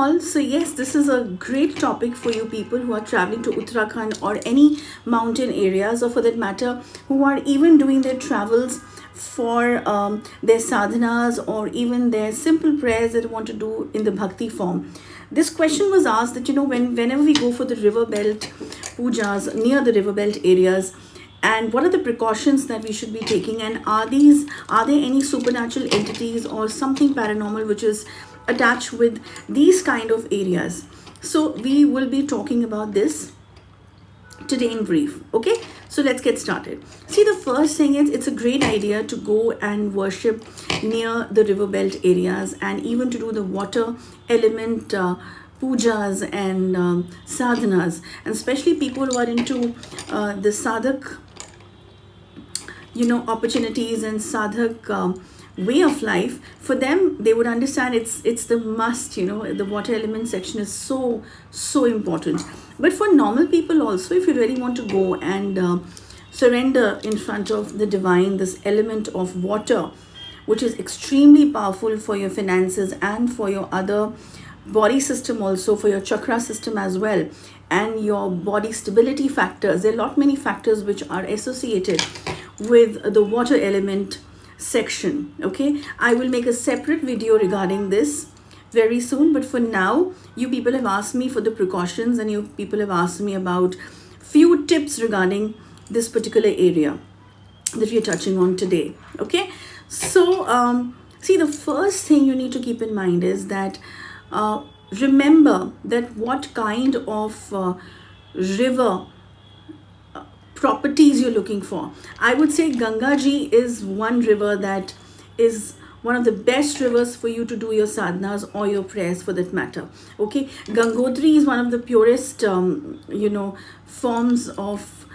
all. So yes, this is a great topic for you people who are traveling to Uttarakhand or any mountain areas, or for that matter, who are even doing their travels for their sadhanas or even their simple prayers that they want to do in the bhakti form. This question was asked that, whenever we go for the river belt pujas near the river belt areas, and what are the precautions that we should be taking, and are there any supernatural entities or something paranormal which is attached with these kind of areas. So we will be talking about this today in brief. Okay, so let's get started. See, the first thing is, it's a great idea to go and worship near the river belt areas, and even to do the water element pujas and sadhanas, and especially people who are into the sadhak opportunities and sadhak way of life. For them, they would understand it's the must. The water element section is so important. But for normal people also, if you really want to go and surrender in front of the divine, this element of water, which is extremely powerful for your finances and for your other body system, also for your chakra system as well, and your body stability factors. There are many factors which are associated with the water element section. Okay, I will make a separate video regarding this very soon, but for now, you people have asked me for the precautions, and you people have asked me about few tips regarding this particular area that we are touching on today. Okay, so see, the first thing you need to keep in mind is that remember that what kind of river properties you're looking for. I would say Ganga Ji is one river that is one of the best rivers for you to do your sadhanas or your prayers, for that matter. Okay, Gangotri is one of the purest forms of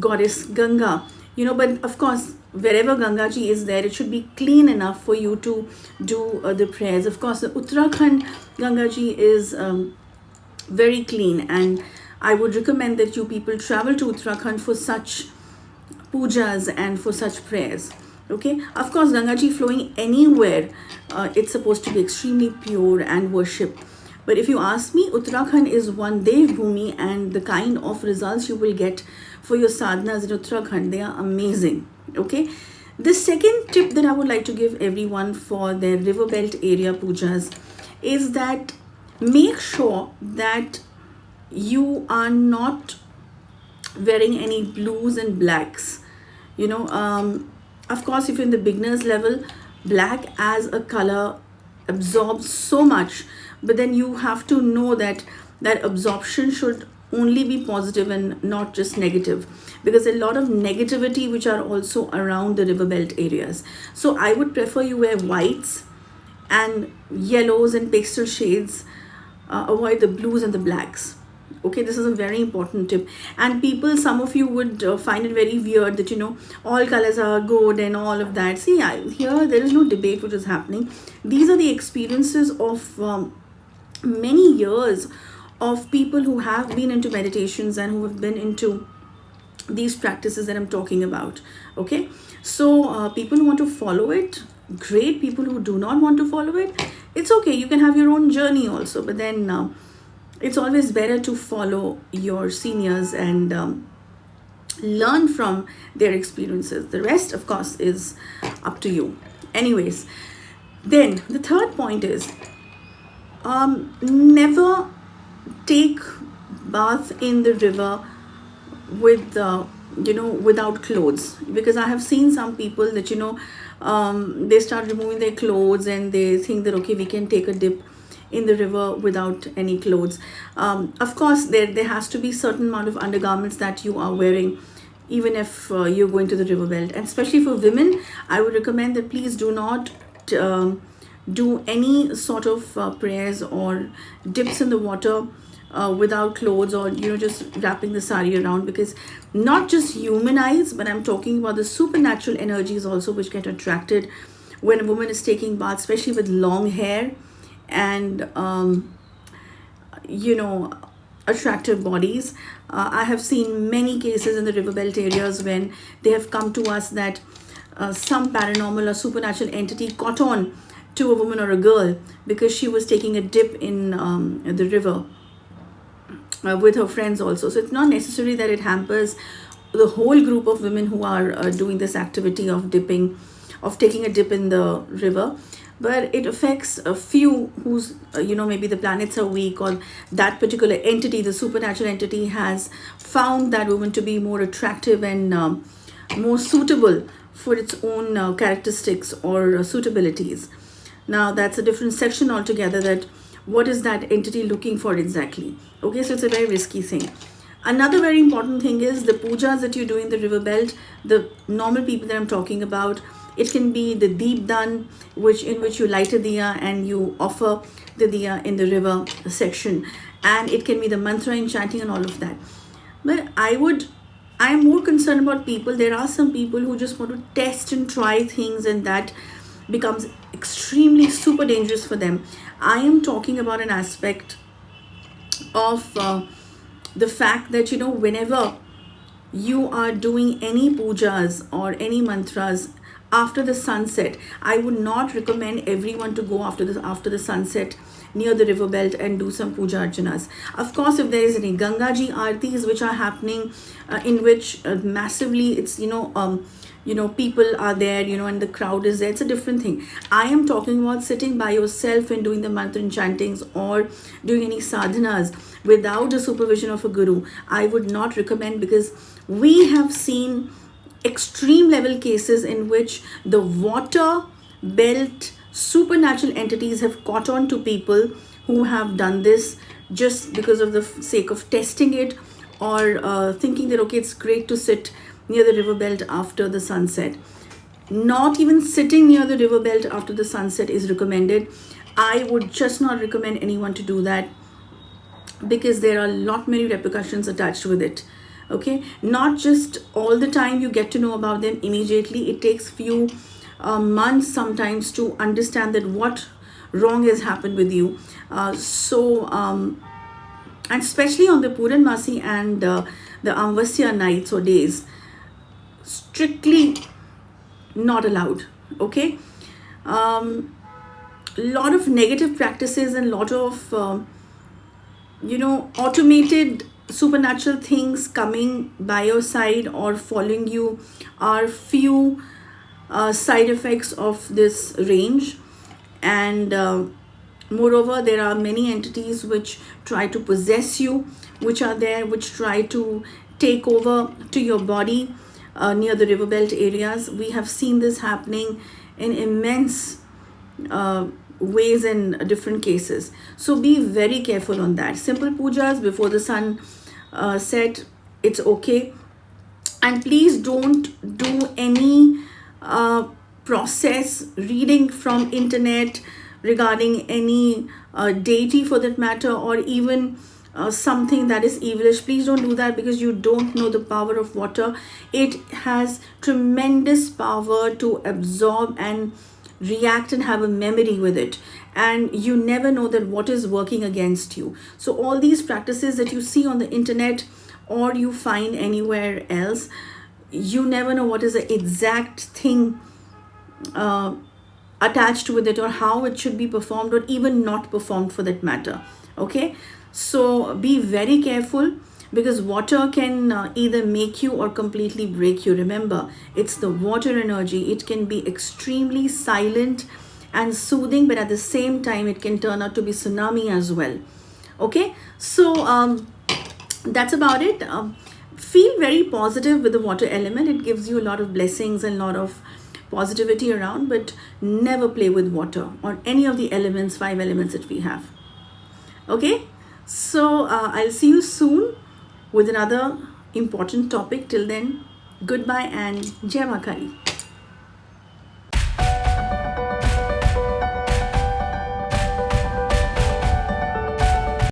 goddess Ganga. But of course, wherever Ganga Ji is there, it should be clean enough for you to do the prayers. Of course, the Uttarakhand Ganga Ji is very clean, and I would recommend that you people travel to Uttarakhand for such pujas and for such prayers. Okay, of course, Ganga Ji flowing anywhere, it's supposed to be extremely pure and worship. But if you ask me, Uttarakhand is one Dev Bhumi, and the kind of results you will get for your sadhanas in Uttarakhand, they are amazing. Okay, the second tip that I would like to give everyone for their river belt area pujas is that make sure that you are not wearing any blues and blacks. Of course, if you're in the beginners level, black as a color absorbs so much, but then you have to know that absorption should only be positive and not just negative, because a lot of negativity which are also around the river belt areas. So I would prefer you wear whites and yellows and pastel shades. Avoid the blues and the blacks. Okay, this is a very important tip. And people, some of you would find it very weird that all colors are good and all of that. See, here there is no debate which is happening. These are the experiences of many years of people who have been into meditations and who have been into these practices that I'm talking about. Okay, so people who want to follow it, great. People who do not want to follow it, it's okay. You can have your own journey also, but then it's always better to follow your seniors and learn from their experiences. The rest, of course, is up to you. Anyways, then the third point is never take bath in the river with without clothes, because I have seen some people that they start removing their clothes and they think that okay, we can take a dip in the river without any clothes. Of course, there has to be certain amount of undergarments that you are wearing, even if you're going to the river belt. And especially for women, I would recommend that please do not do any sort of prayers or dips in the water without clothes, or just wrapping the sari around, because not just human eyes, but I'm talking about the supernatural energies also which get attracted when a woman is taking bath, especially with long hair and attractive bodies. I have seen many cases in the river belt areas when they have come to us that some paranormal or supernatural entity caught on to a woman or a girl because she was taking a dip in the river with her friends also. So it's not necessary that it hampers the whole group of women who are doing this activity of dipping, of taking a dip in the river, but it affects a few who's maybe the planets are weak, or that particular entity, the supernatural entity, has found that woman to be more attractive and more suitable for its own characteristics or suitabilities. Now that's a different section altogether, that what is that entity looking for exactly. Okay, so it's a very risky thing. Another very important thing is the pujas that you do in the river belt, the normal people that I'm talking about. It can be the deep dan, in which you light a diya and you offer the diya in the river section, and it can be the mantra enchanting and all of that. But I am more concerned about people. There are some people who just want to test and try things, and that becomes extremely super dangerous for them. I am talking about an aspect of the fact that whenever you are doing any pujas or any mantras after the sunset, I would not recommend everyone to go after the sunset near the river belt and do some puja archanas. Of course, if there is any Ganga Ji aartis which are happening, in which massively it's people are there, and the crowd is there, it's a different thing. I am talking about sitting by yourself and doing the mantra enchantings or doing any sadhanas without the supervision of a guru. I would not recommend, because we have seen extreme level cases in which the water belt supernatural entities have caught on to people who have done this just because of the sake of testing it, or thinking that okay, it's great to sit near the river belt after the sunset. Not even sitting near the river belt after the sunset is recommended. I would just not recommend anyone to do that, because there are a lot many repercussions attached with it. Okay, not just all the time you get to know about them immediately. It takes few months sometimes to understand that what wrong has happened with you. And especially on the Puranmasi and the Amvasya nights or days, strictly not allowed. Okay, lot of negative practices and lot of automated supernatural things coming by your side or following you are few side effects of this range. And moreover, there are many entities which try to possess you, which are there, which try to take over to your body near the river belt areas. We have seen this happening in immense ways in different cases. So be very careful on that. Simple pujas before the sun set, it's okay. And please don't do any process reading from internet regarding any deity for that matter, or even something that is evilish. Please don't do that, because you don't know the power of water. It has tremendous power to absorb and react and have a memory with it, and you never know that what is working against you. So all these practices that you see on the internet or you find anywhere else, you never know what is the exact thing attached with it, or how it should be performed, or even not performed for that matter. Okay, so be very careful, because water can either make you or completely break you. Remember, it's the water energy. It can be extremely silent and soothing, but at the same time it can turn out to be tsunami as well. Okay, so that's about it. Feel very positive with the water element. It gives you a lot of blessings and a lot of positivity around, but never play with water or any of the elements, 5 elements that we have. Okay, so I'll see you soon with another important topic. Till then, goodbye and Jai Mahakali.